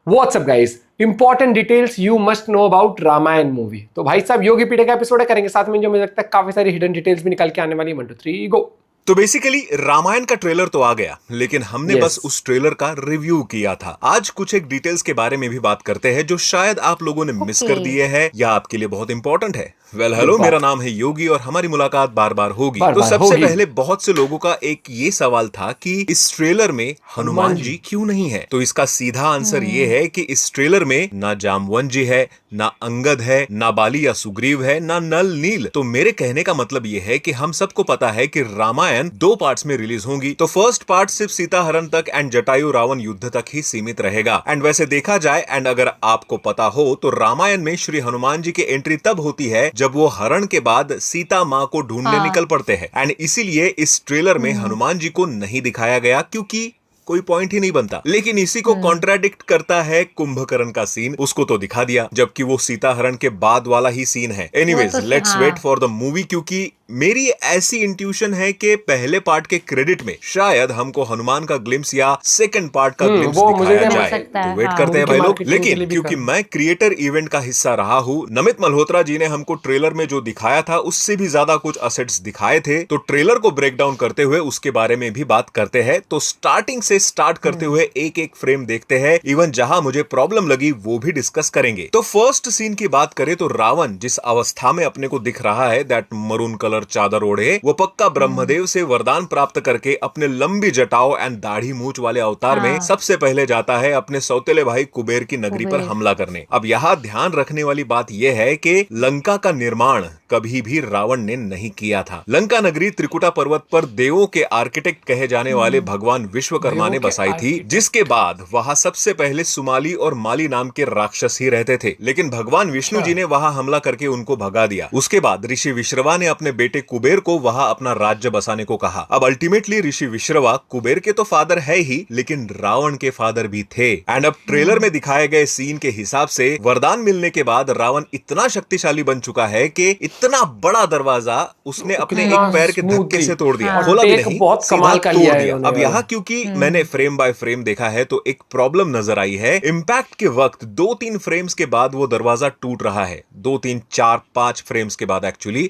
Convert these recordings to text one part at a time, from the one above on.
WhatsApp guys, important details you must know about Ramayan movie. तो भाई साहब योगी पीढ़ी का एपिसोड करेंगे साथ में, जो मुझे लगता है काफी सारी हिडन डिटेल्स भी निकल के आने वाली। 1 2 3 गो। तो बेसिकली रामायण का ट्रेलर तो आ गया, लेकिन हमने Yes. बस उस ट्रेलर का रिव्यू किया था। आज कुछ एक डिटेल्स के बारे में भी बात करते हैं जो शायद आप लोगों ने मिस कर दिए हैं या आपके लिए बहुत इंपॉर्टेंट है। हेलो, मेरा नाम है योगी और हमारी मुलाकात बार बार होगी। तो सबसे पहले बहुत से लोगों का एक ये सवाल था कि इस ट्रेलर में हनुमान जी क्यों नहीं है। तो इसका सीधा आंसर ये है कि इस ट्रेलर में ना जामवंत जी है, ना अंगद है, ना बाली या सुग्रीव है, ना नल नील। तो मेरे कहने का मतलब ये है कि हम सबको पता है कि रामायण 2 पार्ट्स में रिलीज होंगी। तो फर्स्ट पार्ट सिर्फ सीता हरण तक एंड जटायु रावण युद्ध तक ही सीमित रहेगा। एंड वैसे देखा जाए एंड अगर आपको पता हो तो रामायण में श्री हनुमान जी की एंट्री तब होती है जब वो हरण के बाद सीता माँ को ढूंढने निकल पड़ते हैं। एंड इसीलिए इस ट्रेलर में हनुमान जी को नहीं दिखाया गया, क्योंकि कोई पॉइंट ही नहीं बनता। लेकिन इसी को कॉन्ट्राडिक्ट करता है कुंभकर्ण का सीन, उसको तो दिखा दिया, जबकि वो सीता हरण के बाद वाला ही सीन है। Anyways let's wait for the movie, क्योंकि मेरी ऐसी इंट्यूशन है कि पहले पार्ट के क्रेडिट में शायद हमको हनुमान का ग्लिम्स या सेकंड पार्ट का ग्लिम्स दिखाया जाए। तो वेट करते हैं भाई लोग। लेकिन क्योंकि मैं क्रिएटर इवेंट का हिस्सा रहा हूं, नमित मल्होत्रा जी ने हमको ट्रेलर में जो दिखाया था उससे भी ज्यादा कुछ असेट्स दिखाए थे। तो ट्रेलर को ब्रेक डाउन करते हुए उसके बारे में भी बात करते हैं। तो स्टार्टिंग से स्टार्ट करते हुए एक एक फ्रेम देखते हैं, इवन जहां मुझे प्रॉब्लम लगी वो भी डिस्कस करेंगे। तो फर्स्ट सीन की बात करें तो रावण जिस अवस्था में अपने को दिख रहा है, दैट मरून कलर चादर ओढ़े, वो पक्का ब्रह्मदेव से वरदान प्राप्त करके अपने लंबी जटाओं एंड दाढ़ी मूछ वाले अवतार में सबसे पहले जाता है अपने सौतेले भाई कुबेर की नगरी पर हमला करने। अब यहाँ ध्यान रखने वाली बात यह है कि लंका का निर्माण कभी भी रावण ने नहीं किया था। लंका नगरी त्रिकुटा पर्वत पर देवों के आर्किटेक्ट कहे जाने वाले भगवान विश्वकर्मा ने बसाई थी, जिसके बाद वहां सबसे पहले सुमाली और माली नाम के राक्षस ही रहते थे। लेकिन भगवान विष्णु जी ने वहां हमला करके उनको भगा दिया। उसके बाद ऋषि विश्रवा ने अपने बेटे कुबेर को वहां अपना राज्य बसाने को कहा। अब अल्टीमेटली ऋषि विश्रवा कुबेर के तो फादर है ही, लेकिन रावण के फादर भी थे। एंड अब ट्रेलर में दिखाए गए सीन के हिसाब से वरदान मिलने के बाद रावण इतना शक्तिशाली बन चुका है कि इतना बड़ा दरवाजा उसने अपने एक पैर के धक्के से तोड़ दिया। खोला भी नहीं, बहुत कमाल का लिया है। अब यहाँ क्योंकि मैंने फ्रेम बाय फ्रेम देखा है तो एक प्रॉब्लम नजर आई है। इंपैक्ट के वक्त 2-3 फ्रेम्स के बाद वो दरवाजा टूट रहा है। 2-3-4-5 फ्रेम्स के बाद एक्चुअली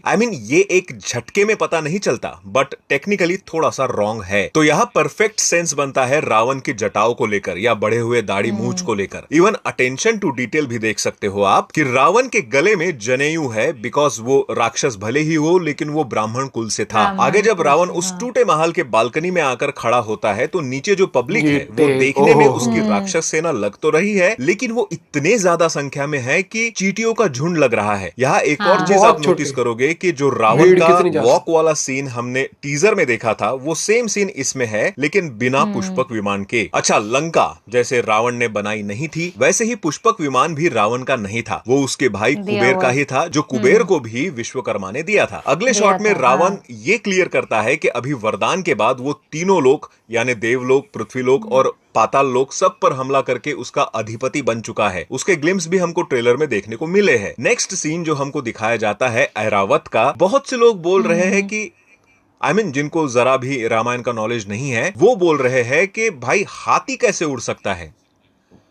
ये एक झटके में पता नहीं चलता, बट टेक्निकली थोड़ा सा रॉन्ग है। तो यहाँ परफेक्ट सेंस बनता है रावण की जटाओं को लेकर या बढ़े हुए दाढ़ी मूछ को लेकर। इवन अटेंशन टू डिटेल भी देख सकते हो आप कि रावण के गले में जनेऊ है, बिकॉज वो राक्षस भले ही हो लेकिन वो ब्राह्मण कुल से था। आगे जब रावण उस टूटे महल के बालकनी में आकर खड़ा होता है तो नीचे जो पब्लिक है वो देखने में उसकी राक्षस सेना लग तो रही है, लेकिन वो इतने ज्यादा संख्या में है कि चींटियों का झुंड लग रहा है। यहाँ एक और चीज आप नोटिस करोगे कि जो रावण का वॉक वाला सीन हमने टीजर में देखा था वो सेम सीन इसमें है, लेकिन बिना पुष्पक विमान के। अच्छा, लंका जैसे रावण ने बनाई नहीं थी, वैसे ही पुष्पक विमान भी रावण का नहीं था, वो उसके भाई कुबेर का ही था, जो कुबेर को भी विश्वकर्मा ने दिया था। अगले शॉट में रावण ये क्लियर करता है कि अभी वरदान के बाद वो तीनों लोग यानी देवलोक, पृथ्वीलोक और पाताल लोक सब पर हमला करके उसका अधिपति बन चुका है। उसके ग्लिम्स भी हमको ट्रेलर में देखने को मिले हैं। नेक्स्ट सीन जो हमको दिखाया जाता है ऐरावत का, बहुत से लोग बोल रहे हैं कि जिनको जरा भी रामायण का नॉलेज नहीं है वो बोल रहे हैं कि भाई हाथी कैसे उड़ सकता है।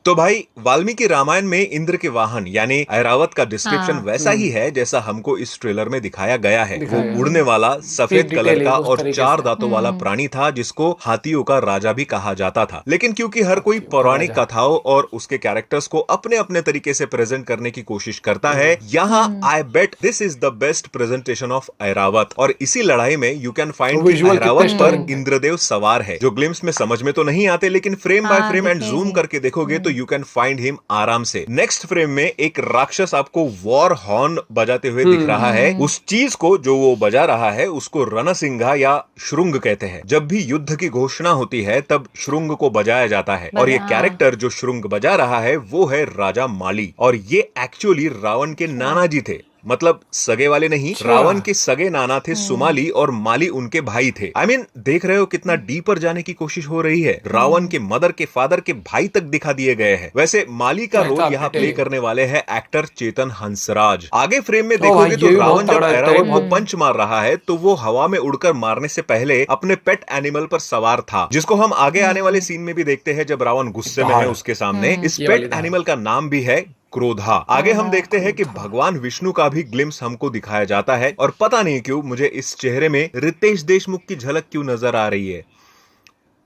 तो भाई वाल्मीकि रामायण में इंद्र के वाहन यानी ऐरावत का डिस्क्रिप्शन वैसा ही है जैसा हमको इस ट्रेलर में दिखाया गया है। वो उड़ने वाला सफेद कलर का और 4 दांतों वाला प्राणी था जिसको हाथियों का राजा भी कहा जाता था। लेकिन क्योंकि हर कोई पौराणिक कथाओं और उसके कैरेक्टर्स को अपने अपने तरीके से प्रेजेंट करने की कोशिश करता है, यहाँ I bet this is the best presentation of Airavat. और इसी लड़ाई में यू कैन फाइंड ऐरावत पर इंद्रदेव सवार है, जो ग्लिम्स में समझ में तो नहीं आते, लेकिन frame by frame and zoom करके देखोगे तो यू कैन फाइंड हिम आराम से। नेक्स्ट फ्रेम में एक राक्षस आपको वॉर हॉर्न बजाते हुए दिख रहा है। उस चीज को जो वो बजा रहा है उसको रणसिंघा या श्रुंग कहते हैं। जब भी युद्ध की घोषणा होती है तब श्रुंग को बजाया जाता है, और ये कैरेक्टर जो श्रुंग बजा रहा है वो है राजा माली, और ये एक्चुअली रावण के नाना जी थे। मतलब सगे वाले नहीं, रावण के सगे नाना थे सुमाली और माली उनके भाई थे। I mean, देख रहे हो कितना डीपर जाने की कोशिश हो रही है। रावण के मदर के फादर के भाई तक दिखा दिए गए हैं। वैसे माली का रोल यहाँ प्ले करने वाले हैं एक्टर चेतन हंसराज। आगे फ्रेम में देखोगे तो रावण जब ऐरावत को पंच मार रहा है तो वो हवा में उड़कर मारने से पहले अपने पेट एनिमल पर सवार था, जिसको हम आगे आने वाले सीन में भी देखते हैं जब रावण गुस्से में है उसके सामने। इस पेट एनिमल का नाम भी है क्रोधा। आगे हम देखते हैं कि भगवान विष्णु का भी ग्लिम्स हमको दिखाया जाता है और पता नहीं क्यों मुझे इस चेहरे में रितेश देशमुख की झलक क्यों नजर आ रही है।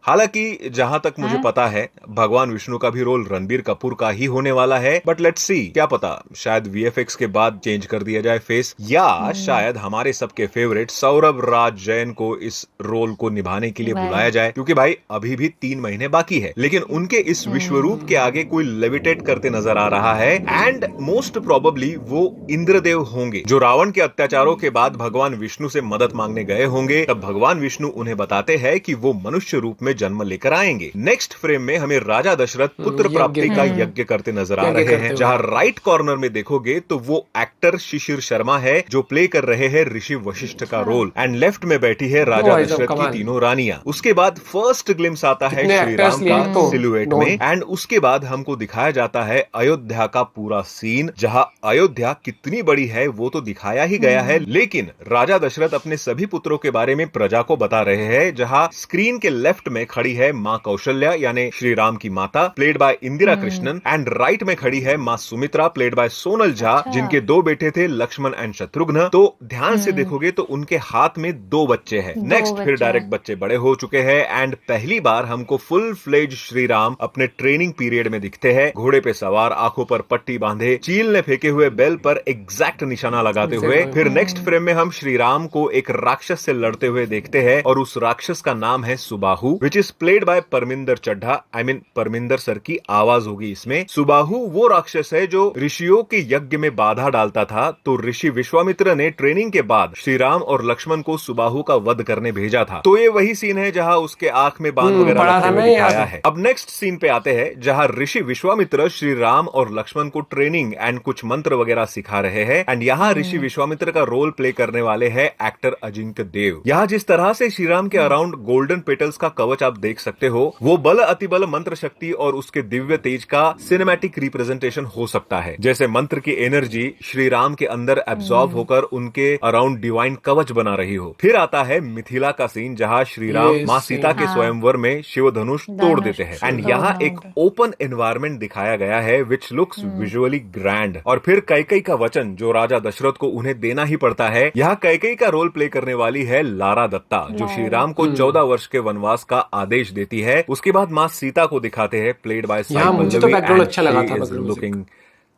हालांकि जहां तक मुझे पता है भगवान विष्णु का भी रोल रणबीर कपूर का ही होने वाला है, बट लेट्स सी, क्या पता शायद वीएफएक्स के बाद चेंज कर दिया जाए फेस, या शायद हमारे सबके फेवरेट सौरभ राज जैन को इस रोल को निभाने के लिए बुलाया जाए, क्योंकि भाई अभी भी 3 महीने बाकी है। लेकिन उनके इस विश्वरूप के आगे कोई लेविटेट करते नजर आ रहा है एंड मोस्ट प्रोबेबली वो इंद्रदेव होंगे, जो रावण के अत्याचारों के बाद भगवान विष्णु से मदद मांगने गए होंगे। तब भगवान विष्णु उन्हें बताते हैं कि वो मनुष्य रूप में जन्म लेकर आएंगे। नेक्स्ट फ्रेम में हमें राजा दशरथ पुत्र प्राप्ति का यज्ञ करते नजर आ रहे हैं। जहां राइट कॉर्नर में देखोगे तो वो एक्टर शिशिर शर्मा है जो प्ले कर रहे हैं ऋषि वशिष्ठ का रोल, एंड लेफ्ट में बैठी है राजा दशरथ की तीनों रानियां। उसके बाद फर्स्ट ग्लिम्स आता है श्री राम का सिलुएट में, एंड उसके बाद हमको दिखाया जाता है अयोध्या का पूरा सीन। जहां अयोध्या कितनी बड़ी है वो तो दिखाया ही गया है, लेकिन राजा दशरथ अपने सभी पुत्रों के बारे में प्रजा को बता रहे हैं। जहां स्क्रीन के लेफ्ट में खड़ी है माँ कौशल्या यानी श्री राम की माता, played by Indira Krishnan, and right में खड़ी है माँ सुमित्रा, प्लेड बाय सोनल झा, जिनके 2 बेटे थे लक्ष्मण एंड शत्रुघ्न। तो ध्यान से देखोगे तो उनके हाथ में 2 बच्चे हैं। नेक्स्ट फिर डायरेक्ट बच्चे बड़े हो चुके हैं एंड पहली बार हमको फुल फ्लेज श्री राम अपने ट्रेनिंग पीरियड में दिखते हैं, घोड़े पे सवार, आंखों पर पट्टी बांधे, चील ने फेंके हुए बेल पर एग्जैक्ट निशाना लगाते हुए। फिर नेक्स्ट फ्रेम में हम श्री राम को एक राक्षस से लड़ते हुए देखते हैं और उस राक्षस का नाम है Subahu, which is played by Parminder Chadha. I mean Parminder sir की आवाज होगी इसमें। सुबाहु वो राक्षस है जो ऋषियों के यज्ञ में बाधा डालता था, तो ऋषि विश्वामित्र ने ट्रेनिंग के बाद श्री राम और लक्ष्मण को सुबाहु का वध करने भेजा था। तो ये वही सीन है जहां उसके आंख में बांध वगैरह रखते हुए दिखाया है। अब नेक्स्ट सीन पे आते हैं जहां ऋषि विश्वामित्र श्री राम और लक्ष्मण को ट्रेनिंग एंड कुछ मंत्र वगैरह सिखा रहे हैं, एंड यहाँ ऋषि विश्वामित्र का रोल प्ले करने वाले हैं एक्टर अजिंक्य देव। यहाँ जिस तरह से श्री राम के अराउंड गोल्डन पेटल्स का कवच आप देख सकते हो, वो बल अतिबल मंत्र शक्ति और उसके दिव्य तेज का सिनेमैटिक रिप्रेजेंटेशन हो सकता है। जैसे मंत्र की एनर्जी श्री राम के अंदर एब्सॉर्ब होकर उनके अराउंड डिवाइन कवच बना रही हो। फिर आता है मिथिला का सीन जहां श्री राम माँ सीता के स्वयंवर में शिव धनुष तोड़ देते हैं, एंड यहाँ एक ओपन एनवायरमेंट दिखाया गया है विच लुक्स विजुअली ग्रैंड। और फिर कैकेयी का वचन जो राजा दशरथ को उन्हें देना ही पड़ता है। यहाँ कैकेयी का रोल प्ले करने वाली है लारा दत्ता, जो श्री राम को 14 वर्ष के वनवास का आदेश देती है। उसके बाद माँ सीता को दिखाते हैं, प्लेड बाय साई पल्लवी, अच्छा लगा था, लुकिंग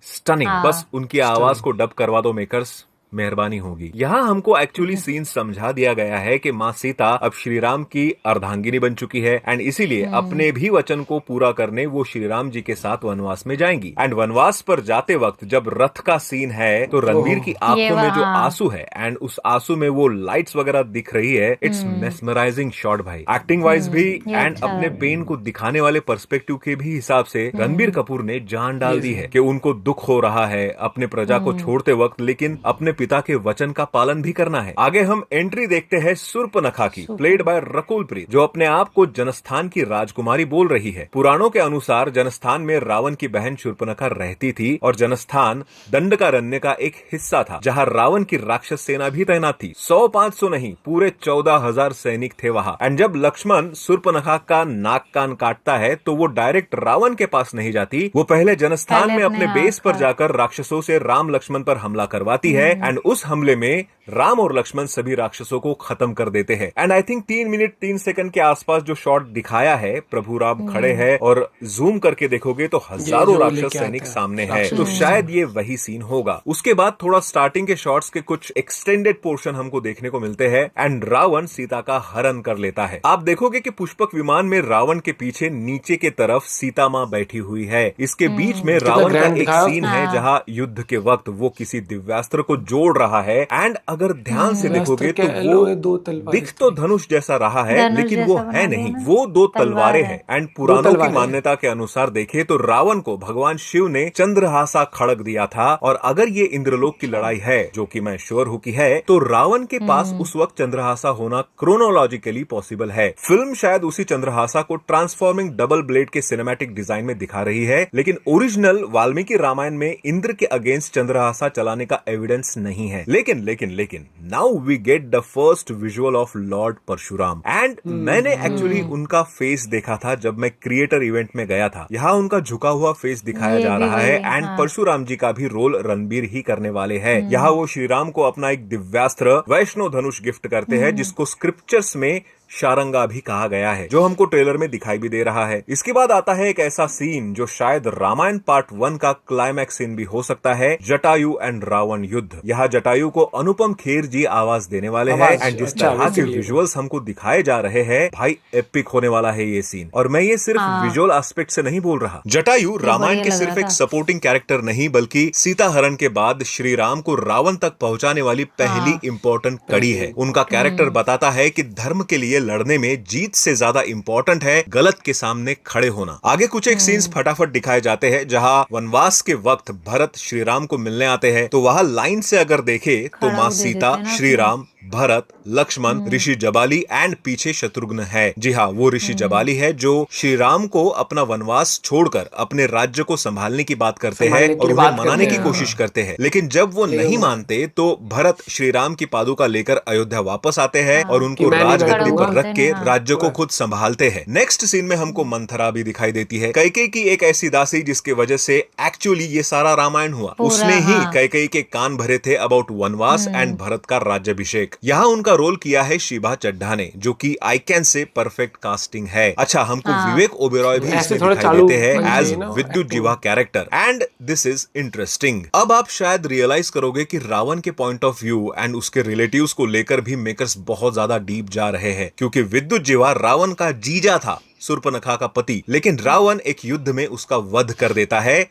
स्टनिंग। बस उनकी आवाज को डब करवा दो मेकर्स, मेहरबानी होगी। यहाँ हमको एक्चुअली सीन समझा दिया गया है कि माँ सीता अब श्री राम की अर्धांगिनी बन चुकी है, एंड इसीलिए अपने भी वचन को पूरा करने वो श्री राम जी के साथ वनवास में जाएंगी। एंड वनवास पर जाते वक्त जब रथ का सीन है तो रणवीर की आंखों में जो आंसू है एंड उस आंसू में वो लाइट्स वगैरह दिख रही है, इट्स मेस्मराइजिंग शॉट भाई, एक्टिंग वाइज भी एंड अपने पेन को दिखाने वाले पर्सपेक्टिव के भी हिसाब से रणबीर कपूर ने जान डाल दी है कि उनको दुख हो रहा है अपने प्रजा को छोड़ते वक्त, लेकिन अपने पिता के वचन का पालन भी करना है। आगे हम एंट्री देखते हैं शूर्पणखा की, प्लेड बाय रकुल प्रीत, जो अपने आप को जनस्थान की राजकुमारी बोल रही है। पुराणों के अनुसार जनस्थान में रावण की बहन शूर्पणखा रहती थी और जनस्थान दंडकारण्य का एक हिस्सा था जहां रावण की राक्षस सेना भी तैनात थी। 100-500 नहीं, पूरे 14,000 सैनिक थे वहां। एंड जब लक्ष्मण शूर्पणखा का नाक कान काटता है तो वो डायरेक्ट रावण के पास नहीं जाती, वो पहले जनस्थान में अपने बेस पर जाकर राक्षसों से राम लक्ष्मण पर हमला करवाती है, एंड उस हमले में राम और लक्ष्मण सभी राक्षसों को खत्म कर देते हैं। And I think 3 minute 3 second के आसपास जो शॉट दिखाया है, प्रभु राम खड़े हैं और जूम करके देखोगे तो हजारों राक्षस सैनिक सामने हैं, तो शायद ये वही सीन होगा। उसके बाद थोड़ा स्टार्टिंग के शॉट्स के कुछ एक्सटेंडेड पोर्शन हमको देखने को मिलते हैं, एंड रावण सीता का हरण कर लेता है। आप देखोगे कि पुष्पक विमान में रावण के पीछे नीचे के तरफ सीता माँ बैठी हुई है। इसके बीच में रावण का एक सीन है जहाँ युद्ध के वक्त वो किसी दिव्यास्त्र को जोड़ तोड़ रहा है। एंड अगर ध्यान से देखोगे तो वो दो तलवार दिख तो धनुष जैसा रहा है, धनुष लेकिन जैसा वो बना है दिया नहीं, ना। वो दो तलवार तलवारें है। हैं। एंड पुराणों की तलवारें हैं। मान्यता के अनुसार देखे तो रावण को भगवान शिव ने चंद्रहासा खड़ग दिया था। और अगर ये इंद्रलोक की लड़ाई है, जो कि मैं श्योर हूं कि है, तो रावण के पास उस वक्त चंद्रहासा होना क्रोनोलॉजिकली पॉसिबल है। फिल्म शायद उसी चंद्रहासा को ट्रांसफॉर्मिंग डबल ब्लेड के सिनेमैटिक डिजाइन में दिखा रही है, लेकिन ओरिजिनल वाल्मीकि रामायण में इंद्र के अगेंस्ट चंद्रहासा चलाने का एविडेंस नहीं है। लेकिन now we get the first visual of Lord Parshuram. And मैंने एक्चुअली उनका फेस देखा था जब मैं क्रिएटर इवेंट में गया था। यहाँ उनका झुका हुआ फेस दिखाया ये जा भी रहा वही है। है, एंड हाँ। परशुराम जी का भी रोल रणबीर ही करने वाले हैं। यहाँ वो श्री राम को अपना एक दिव्यास्त्र वैष्णो धनुष गिफ्ट करते हैं, जिसको स्क्रिप्चर्स में शारंगा भी कहा गया है, जो हमको ट्रेलर में दिखाई भी दे रहा है। इसके बाद आता है एक ऐसा सीन जो शायद रामायण पार्ट 1 का क्लाइमैक्स सीन भी हो सकता है, जटायु एंड रावण युद्ध। यहाँ जटायु को अनुपम खेर जी आवाज देने वाले हैं। एंड जिस अच्छा, तरह के इसीलिए। विजुअल्स हमको दिखाए जा रहे हैं, भाई एपिक होने वाला है ये सीन। और मैं ये सिर्फ विजुअल एस्पेक्ट से नहीं बोल रहा। जटायु रामायण के बढ़िया लग सिर्फ रहा एक था। सपोर्टिंग कैरेक्टर नहीं, बल्कि सीता हरण के बाद श्री राम को रावण तक पहुंचाने वाली पहली इंपॉर्टेंट कड़ी है। उनका कैरेक्टर बताता है कि धर्म के लिए लड़ने में जीत से ज्यादा इंपॉर्टेंट है गलत के सामने खड़े होना। आगे कुछ एक सीन्स फटाफट दिखाए जाते हैं, जहां वनवास के वक्त भरत श्री राम को मिलने आते हैं। तो वहां लाइन से अगर देखे तो खड़ा माँ दे सीता, देते हैं ना श्री राम, भरत, लक्ष्मण, ऋषि जबाली एंड पीछे शत्रुघ्न है। जी हाँ, वो ऋषि जबाली है जो श्री राम को अपना वनवास छोड़कर अपने राज्य को संभालने की बात करते हैं संभालने की और उन्हें बात मनाने करते की हैं। कोशिश करते हैं। लेकिन जब वो नहीं मानते तो भरत श्री राम की पादुका लेकर अयोध्या वापस आते हैं और कि उनको मैं नहीं राजगद्दी पर बैठूंगा। रख के हाँ। राज्य को खुद संभालते हैं। नेक्स्ट सीन में हमको मंथरा भी दिखाई देती है, कैकेयी की एक ऐसी दासी जिसके वजह से एक्चुअली ये सारा रामायण हुआ। पूरा, उसने ही हाँ। कैकेयी के कान भरे थे अबाउट वनवास एंड भरत का राज्याभिषेक। यहाँ उनका रोल किया है शिभा चड्ढा ने, जो कि I can say perfect casting है। अच्छा, हमको विवेक ओबेरॉय भी ऐसे इसमें थोड़ा दिखाई चालू देते हैं बन एज गई ना विद्युत जीवा character. And this is interesting. अब आप शायद रियलाइज करोगे कि रावण के पॉइंट ऑफ व्यू एंड उसके रिलेटिव्स को लेकर भी मेकर्स बहुत ज्यादा डीप जा रहे हैं, क्योंकि विद्युत जीवा रावण का जीजा था, शूर्पणखा का पति। लेकिन रावण एक युद्ध में उसका वध कर देता है।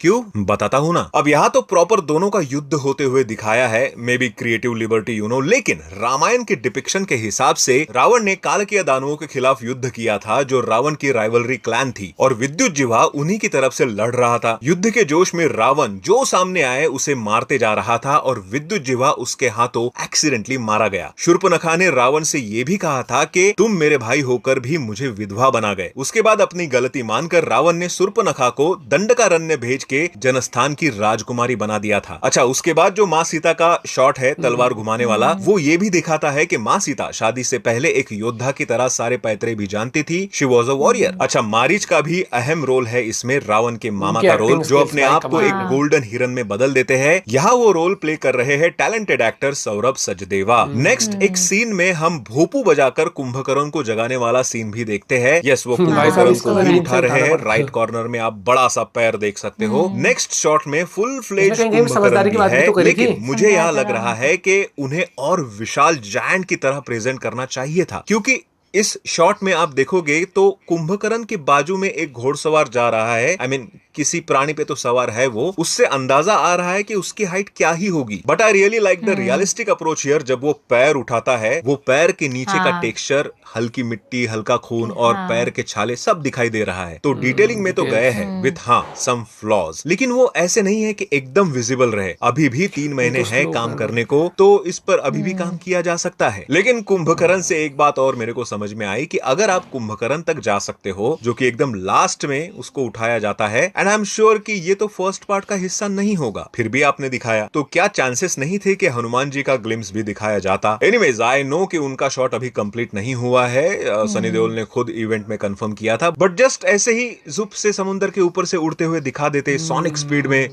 क्यों, बताता हूं ना। अब यहाँ तो प्रॉपर दोनों का युद्ध होते हुए दिखाया है, मे बी क्रिएटिव लिबर्टी लेकिन रामायण के डिपिक्शन के हिसाब से रावण ने कालकीय दानवों के खिलाफ युद्ध किया था, जो रावण की राइवलरी क्लैन थी, और विद्युत जीवा उन्हीं की तरफ से लड़ रहा था। युद्ध के जोश में रावण जो सामने आए उसे मारते जा रहा था और विद्युत जीवा उसके हाथों एक्सीडेंटली मारा गया। शूर्पणखा ने रावण से यह भी कहा था कि तुम मेरे भाई होकर भी मुझे विधवा बना गए। उसके बाद अपनी गलती मानकर रावण ने शूर्पणखा को दंडकारण्य भेज के जनस्थान की राजकुमारी बना दिया था। अच्छा, उसके बाद जो माँ सीता का शॉट है तलवार घुमाने वाला, वो ये भी दिखाता है कि माँ सीता शादी से पहले एक योद्धा की तरह सारे पैतरे भी जानती थी। She was a warrior. अच्छा, मारीच का भी अहम रोल है इसमें, रावण के मामा उनकी का रोल, acting जो skills अपने भाई आप को कमाल एक है। गोल्डन हिरन में बदल देते हैं। यहाँ वो रोल प्ले कर रहे हैं talented actor Saurabh Sachdeva. Next एक सीन में हम भोपू बजाकर कुंभकर्ण को जगाने वाला सीन भी देखते हैं। यस, वो कुंभकर्ण को ही उठा रहे हैं। राइट कॉर्नर में आप बड़ा सा पैर देख सकते हो। नेक्स्ट शॉट में फुल फ्लेज कहीं समझदारी की बात भी है, तो करी थी। लेकिन मुझे यहाँ लग रहा है कि उन्हें और विशाल जायंट की तरह प्रेजेंट करना चाहिए था, क्योंकि इस शॉट में आप देखोगे तो कुंभकर्ण के बाजू में एक घोड़सवार जा रहा है। आई मीन किसी प्राणी पे तो सवार है वो, उससे अंदाजा आ रहा है कि उसकी हाइट क्या ही होगी। But I really like the realistic approach here. जब वो पैर उठाता है, वो पैर के नीचे का टेक्सचर, हल्की मिट्टी, हल्का खून और पैर के छाले सब दिखाई दे रहा है। तो डिटेलिंग में तो गए हैं विथ सम फ्लॉज, लेकिन वो ऐसे नहीं है कि एकदम विजिबल रहे। अभी भी 3 महीने हैं काम करने को, तो इस पर अभी भी काम किया जा सकता है। लेकिन कुंभकर्ण से एक बात और मेरे को समझ में आई कि अगर आप कुंभकर्ण तक जा सकते हो, जो कि एकदम लास्ट में उसको उठाया जाता है, एंड आई एम श्योर कि ये तो फर्स्ट पार्ट का हिस्सा नहीं होगा, फिर भी आपने दिखाया, तो क्या चांसेस नहीं थे कि हनुमान जी का ग्लिम्स भी दिखाया जाता? एनीवेज, आई नो कि उनका शॉट अभी कंप्लीट नहीं हुआ है, सनी देओल ने खुद इवेंट में कंफर्म किया था, बट जस्ट ऐसे ही जुप से समुद्र के ऊपर से उड़ते हुए दिखा देते सोनिक स्पीड में।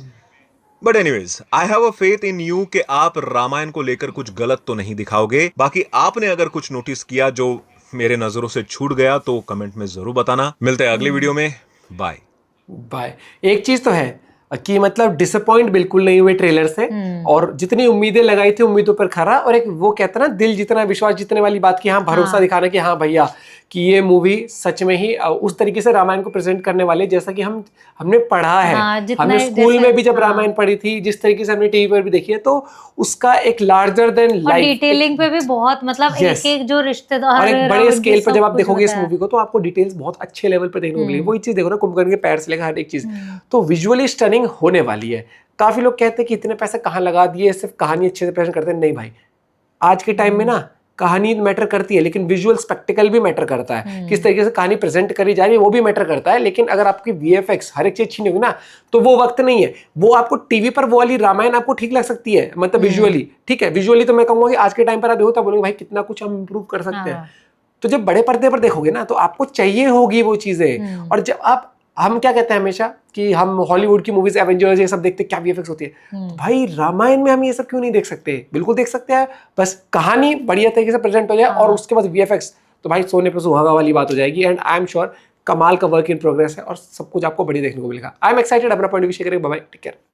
But anyways, I have a faith in you कि आप रामायण को लेकर कुछ गलत तो नहीं दिखाओगे। बाकी आपने अगर कुछ नोटिस किया जो मेरे नजरों से छूट गया तो कमेंट में जरूर बताना। मिलते हैं अगली वीडियो में। Bye bye. एक चीज तो है, कि मतलब डिसअपॉइंट बिल्कुल नहीं हुए ट्रेलर से, और जितनी उम्मीदें लगाई थी उम्मीदों पर खरा, और एक वो कहता ना दिल जितना विश्वास जितने वाली बात की, हाँ भरोसा दिखाना कि हाँ भैया कि ये मूवी सच में ही उस तरीके से रामायण को प्रेजेंट करने वाले जैसा कि हमने पढ़ा है, हमने स्कूल में भी जब रामायण पढ़ी थी, जिस तरीके से हमने टीवी पर भी देखी है, तो उसका एक लार्जर देन लाइफ डिटेलिंग पे भी बहुत मतलब एक एक जो रिश्तेदार और एक बड़े स्केल पर जब आप देखोगे इस मूवी को तो आपको डिटेल्स बहुत अच्छे लेवल पर देखने को मिलेगी। वही चीज देखो ना, कुंभकर्ण के पैर से लेकर हर एक चीज, तो विजुअली स्टनिंग होने वाली है। काफी लोग कहते हैं कि इतने पैसे कहाँ लगा दिए, सिर्फ कहानी अच्छे से प्रेजेंट करते हैं। नहीं भाई, आज के टाइम में ना कहानी मैटर करती है, लेकिन विजुअल स्पेक्टिकल भी मैटर करता है। किस तरीके से कहानी प्रेजेंट करी जा रही है वो भी मैटर करता है। लेकिन अगर आपकी वीएफएक्स हर एक चीज अच्छी नहीं होगी ना, तो वो वक्त नहीं है। वो आपको टीवी पर वो वाली रामायण आपको ठीक लग सकती है, मतलब विजुअली ठीक है, विजुअली तो मैं कहूंगा कि आज के टाइम पर आप देखो तो बोलोगे भाई कितना कुछ हम इंप्रूव कर सकते हैं। तो जब बड़े पर्दे पर देखोगे ना तो आपको चाहिए होगी वो चीजें। और जब आप, हम क्या कहते हैं हमेशा कि हम हॉलीवुड की मूवीज एवेंजर्स ये सब देखते हैं, क्या वीएफएक्स होती है, तो भाई रामायण में हम ये सब क्यों नहीं देख सकते? बिल्कुल देख सकते हैं, बस कहानी बढ़िया तरीके से प्रेजेंट हो जाए और उसके बाद वीएफएक्स, तो भाई सोने पे सुहागा वाली बात हो जाएगी। एंड आई एम श्योर कमाल का वर्क इन प्रोग्रेस है और सब कुछ आपको बढ़िया देखने को मिलेगा। I am excited. अपना पॉइंट ऑफ व्यू शेयर करें। Bye bye, take care.